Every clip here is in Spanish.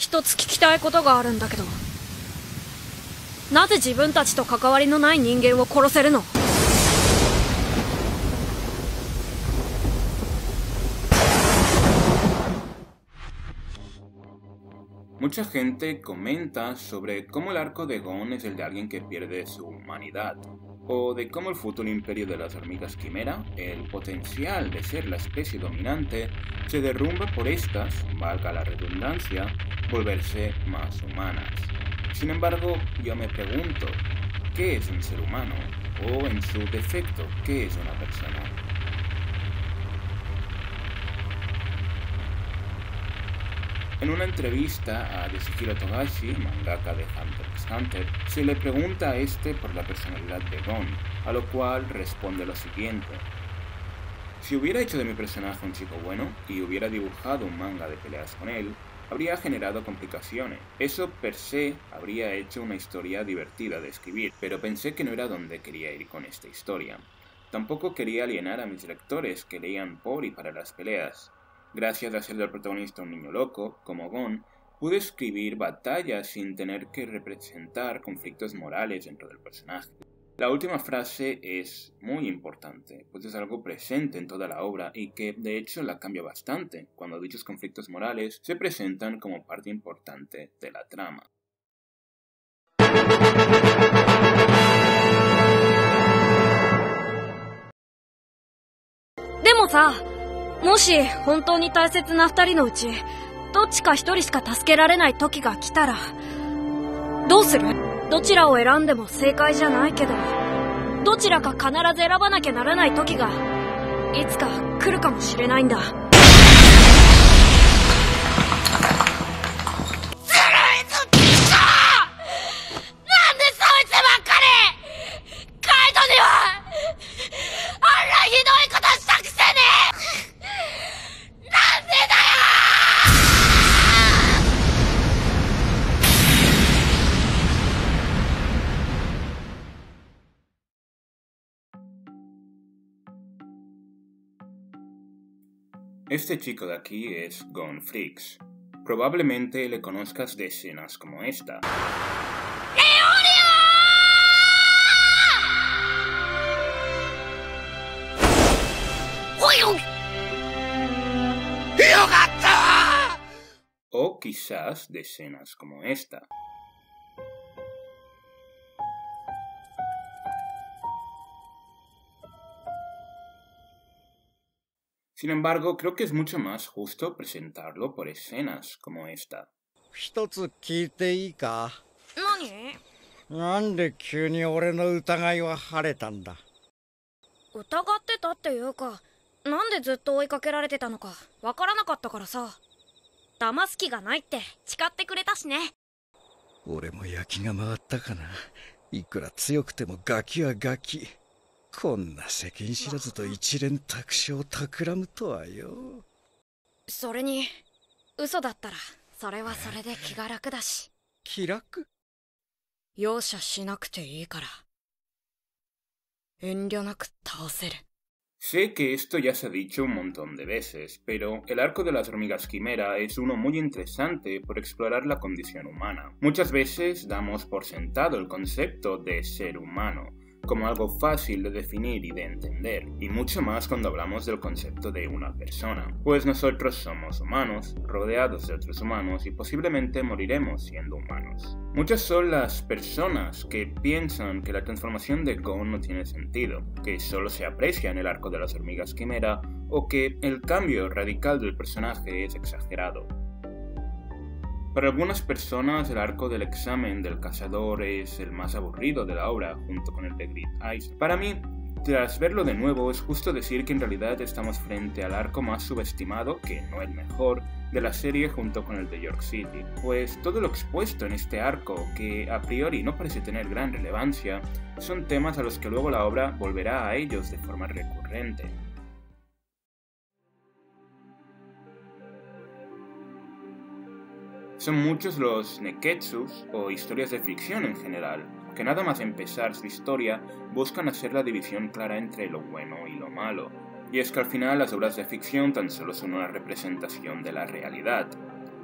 一つ聞きたいことがあるんだけど、なぜ自分たちと関わりのない人間を殺せるの？ Mucha gente comenta sobre cómo el arco de Gon es el de alguien que pierde su humanidad, o de cómo el futuro imperio de las hormigas quimera, el potencial de ser la especie dominante, se derrumba por estas, valga la redundancia, volverse más humanas. Sin embargo, yo me pregunto, ¿qué es un ser humano? O en su defecto, ¿qué es una persona? En una entrevista a Yasuhiro Togashi, mangaka de Hunter x Hunter, se le pregunta a este por la personalidad de Gon, a lo cual responde lo siguiente. Si hubiera hecho de mi personaje un chico bueno y hubiera dibujado un manga de peleas con él, habría generado complicaciones. Eso per se habría hecho una historia divertida de escribir, pero pensé que no era donde quería ir con esta historia. Tampoco quería alienar a mis lectores que leían por y para las peleas. Gracias a ser del protagonista un niño loco, como Gon, pude escribir batallas sin tener que representar conflictos morales dentro del personaje. La última frase es muy importante, pues es algo presente en toda la obra y que de hecho la cambia bastante cuando dichos conflictos morales se presentan como parte importante de la trama. でもさ、もし本当に大切な二人のうちどっちか一人しか助けられない時が来たらどうする？どちらを選んでも正解じゃないけど、どちらか必ず選ばなきゃならない時がいつか来るかもしれないんだ。 Este chico de aquí es Gon Freaks. Probablemente le conozcas de escenas como esta. O quizás de escenas como esta. Sin embargo, creo que es mucho más justo presentarlo por escenas como esta. 一つ聞いていいか？何？なんで急に俺の疑いは晴れたんだ？疑ってたっていうか、なんでずっと追いかけられてたのかわからなかったからさ。騙す気がないって誓ってくれたしね。俺も焼きが回ったかな。いくら強くてもガキはガキ。こんな世間知らずと一連卓上を企むとはよ。それに嘘だったらそれはそれで気が楽だし。気楽？容赦しなくていいから遠慮なく倒せる。 Sé que esto ya se ha dicho un montón de veces, pero el arco de las hormigas quimera es uno muy interesante por explorar la condición humana. Muchas veces damos por sentado el concepto de ser humano, como algo fácil de definir y de entender, y mucho más cuando hablamos del concepto de una persona, pues nosotros somos humanos, rodeados de otros humanos y posiblemente moriremos siendo humanos. Muchas son las personas que piensan que la transformación de Gon no tiene sentido, que solo se aprecia en el arco de las hormigas quimera o que el cambio radical del personaje es exagerado. Para algunas personas el arco del examen del cazador es el más aburrido de la obra junto con el de Grid Ice. Para mí, tras verlo de nuevo, es justo decir que en realidad estamos frente al arco más subestimado, que no el mejor, de la serie junto con el de York City, pues todo lo expuesto en este arco, que a priori no parece tener gran relevancia, son temas a los que luego la obra volverá a ellos de forma recurrente. Son muchos los neketsus, o historias de ficción en general, que nada más empezar su historia buscan hacer la división clara entre lo bueno y lo malo. Y es que al final las obras de ficción tan solo son una representación de la realidad.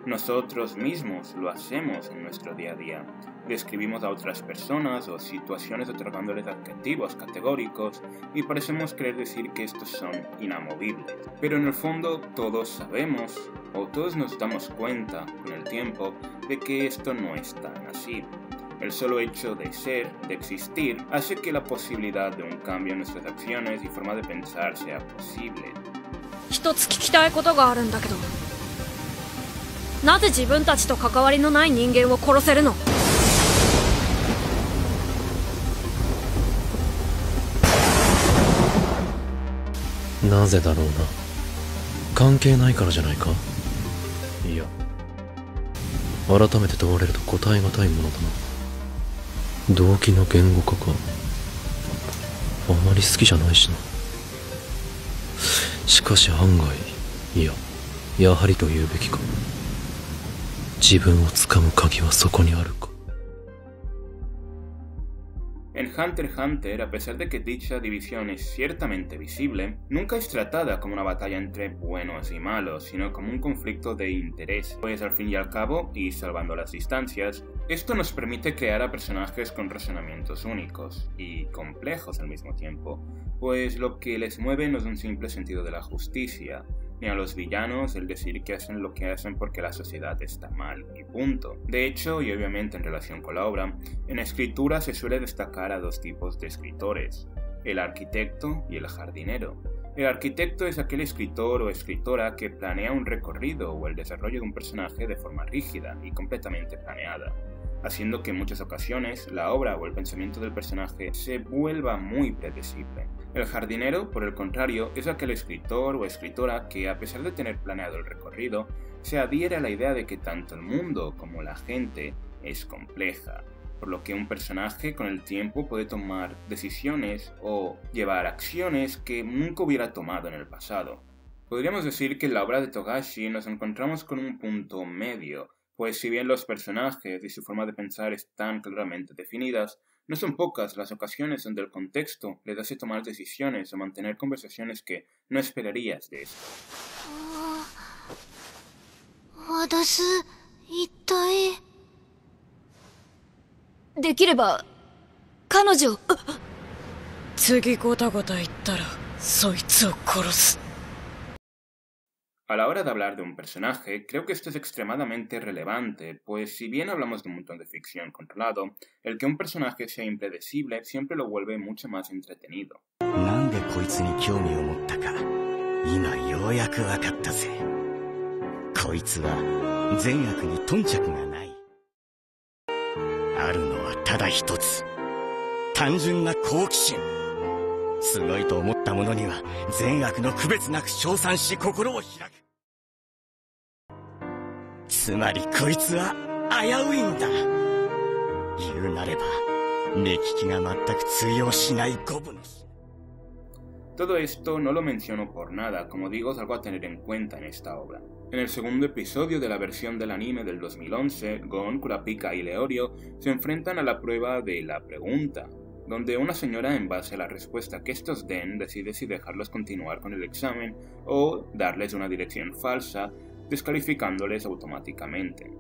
Nosotros mismos lo hacemos en nuestro día a día. Describimos a otras personas o situaciones otorgándoles adjetivos categóricos y parecemos querer decir que estos son inamovibles. Pero en el fondo todos sabemos o todos nos damos cuenta con el tiempo de que esto no es tan así. El solo hecho de ser, de existir, hace que la posibilidad de un cambio en nuestras acciones y forma de pensar sea posible. 一つ聞きたいことがあるんだけど、なぜ自分たちと関わりのない人間を殺せるの？なぜだろうな。関係ないからじゃないか。いや、改めて問われると答えがたいものだな。動機の言語化か。あまり好きじゃないしな。しかし案外、いや、やはりと言うべきか。自分をつかむ鍵はそこにあるか。En Hunter x Hunter, a pesar de que dicha división es ciertamente visible, nunca es tratada como una batalla entre buenos y malos, sino como un conflicto de interés, pues al fin y al cabo, y salvando las distancias, esto nos permite crear a personajes con razonamientos únicos y complejos al mismo tiempo, pues lo que les mueve no es un simple sentido de la justicia, ni a los villanos el decir que hacen lo que hacen porque la sociedad está mal, y punto. De hecho, y obviamente en relación con la obra, en escritura se suele destacar a dos tipos de escritores, el arquitecto y el jardinero. El arquitecto es aquel escritor o escritora que planea un recorrido o el desarrollo de un personaje de forma rígida y completamente planeada, haciendo que en muchas ocasiones la obra o el pensamiento del personaje se vuelva muy predecible. El jardinero, por el contrario, es aquel escritor o escritora que, a pesar de tener planeado el recorrido, se adhiere a la idea de que tanto el mundo como la gente es compleja, por lo que un personaje con el tiempo puede tomar decisiones o llevar acciones que nunca hubiera tomado en el pasado. Podríamos decir que en la obra de Togashi nos encontramos con un punto medio, pues si bien los personajes y su forma de pensar están claramente definidas, no son pocas las ocasiones donde el contexto les hace tomar decisiones o mantener conversaciones que no esperarías de esto. 私、一体。できれば、彼女。次ゴタゴタ言ったら、そいつを殺す。 A la hora de hablar de un personaje, creo que esto es extremadamente relevante, pues si bien hablamos de un montón de ficción controlado, el que un personaje sea impredecible siempre lo vuelve mucho más entretenido. なんでこいつに興味を持ったか、今ようやく分かったぜ。こいつは善悪に頓着がない。あるのはただ一つ、単純な好奇心。すごいと思ったものには善悪の区別なく称賛し心を開く。つまりこいつは危ういんだ。言うなれば目利きが全く通用しない五分の。 Todo esto no lo menciono por nada, como digo, es algo a tener en cuenta en esta obra. En el segundo episodio de la versión del anime del 2011, Gon, Kurapika y Leorio se enfrentan a la prueba de la pregunta, donde una señora, en base a la respuesta que estos den, decide si dejarlos continuar con el examen o darles una dirección falsa, descalificándoles automáticamente.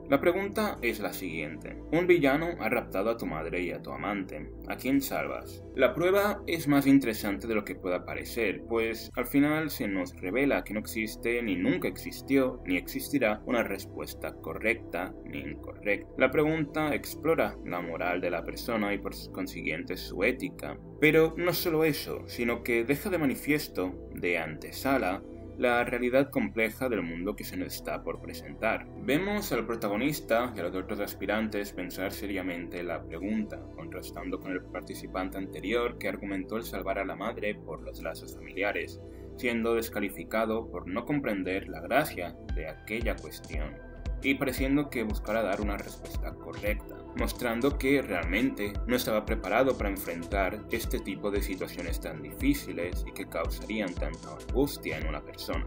La pregunta es la siguiente. Un villano ha raptado a tu madre y a tu amante. ¿A quién salvas? La prueba es más interesante de lo que pueda parecer, pues al final se nos revela que no existe, ni nunca existió, ni existirá una respuesta correcta ni incorrecta. La pregunta explora la moral de la persona y por consiguiente su ética. Pero no solo eso, sino que deja de manifiesto, de antesala, la realidad compleja del mundo que se nos está por presentar. Vemos al protagonista y a los otros aspirantes pensar seriamente la pregunta, contrastando con el participante anterior que argumentó el salvar a la madre por los lazos familiares, siendo descalificado por no comprender la gracia de aquella cuestión y pareciendo que buscara dar una respuesta correcta, mostrando que realmente no estaba preparado para enfrentar este tipo de situaciones tan difíciles y que causarían tanta angustia en una persona.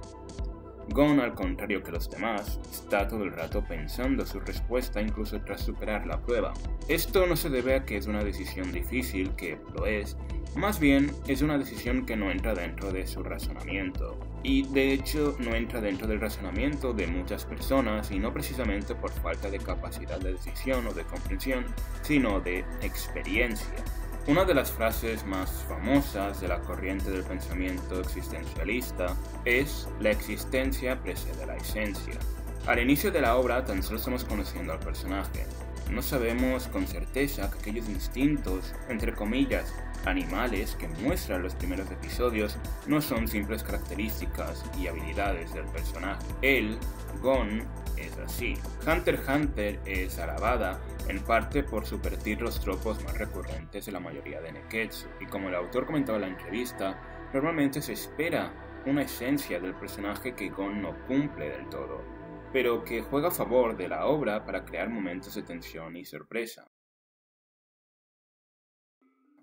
Gon, al contrario que los demás, está todo el rato pensando su respuesta incluso tras superar la prueba. Esto no se debe a que es una decisión difícil, que lo es, más bien es una decisión que no entra dentro de su razonamiento, y de hecho no entra dentro del razonamiento de muchas personas y no precisamente por falta de capacidad de decisión o de comprensión, sino de experiencia. Una de las frases más famosas de la corriente del pensamiento existencialista es «la existencia precede la esencia». Al inicio de la obra tan solo estamos conociendo al personaje. No sabemos con certeza que aquellos instintos, entre comillas, animales que muestran los primeros episodios no son simples características y habilidades del personaje. Él, Gon, es así. Hunter x Hunter es alabada en parte por subvertir los tropos más recurrentes de la mayoría de Neketsu, y como el autor comentaba en la entrevista, normalmente se espera una esencia del personaje que Gon no cumple del todo, pero que juega a favor de la obra para crear momentos de tensión y sorpresa.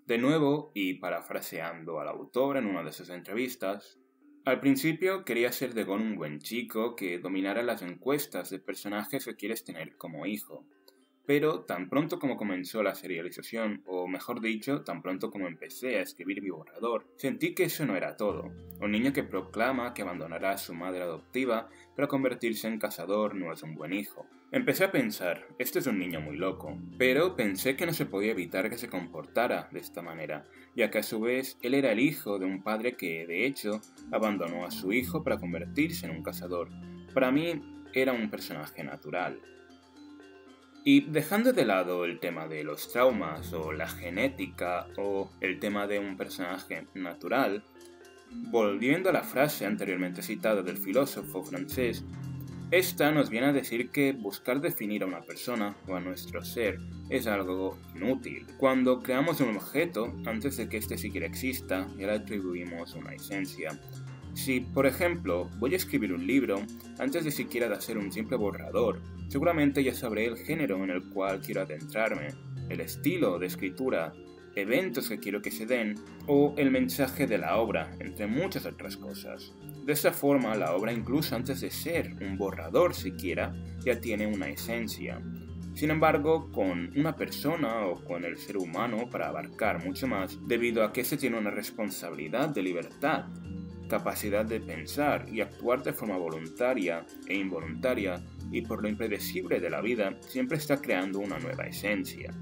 De nuevo, y parafraseando al autor en una de sus entrevistas, al principio quería ser de Gon un buen chico que dominara las encuestas de personajes que quieres tener como hijo. Pero tan pronto como comenzó la serialización, o mejor dicho, tan pronto como empecé a escribir mi borrador, sentí que eso no era todo. Un niño que proclama que abandonará a su madre adoptiva para convertirse en cazador no es un buen hijo. Empecé a pensar, este es un niño muy loco, pero pensé que no se podía evitar que se comportara de esta manera, ya que a su vez él era el hijo de un padre que, de hecho, abandonó a su hijo para convertirse en un cazador. Para mí, era un personaje natural. Y dejando de lado el tema de los traumas o la genética o el tema de un personaje natural, volviendo a la frase anteriormente citada del filósofo francés, esta nos viene a decir que buscar definir a una persona o a nuestro ser es algo inútil. Cuando creamos un objeto, antes de que éste siquiera exista, ya le atribuimos una esencia. Si, por ejemplo, voy a escribir un libro, antes de siquiera de hacer un simple borrador, seguramente ya sabré el género en el cual quiero adentrarme, el estilo de escritura, eventos que quiero que se den, o el mensaje de la obra, entre muchas otras cosas. De esta forma, la obra, incluso antes de ser un borrador siquiera, ya tiene una esencia. Sin embargo, con una persona o con el ser humano, para abarcar mucho más, debido a que se tiene una responsabilidad de libertad, capacidad de pensar y actuar de forma voluntaria e involuntaria, y por lo impredecible de la vida, siempre está creando una nueva esencia.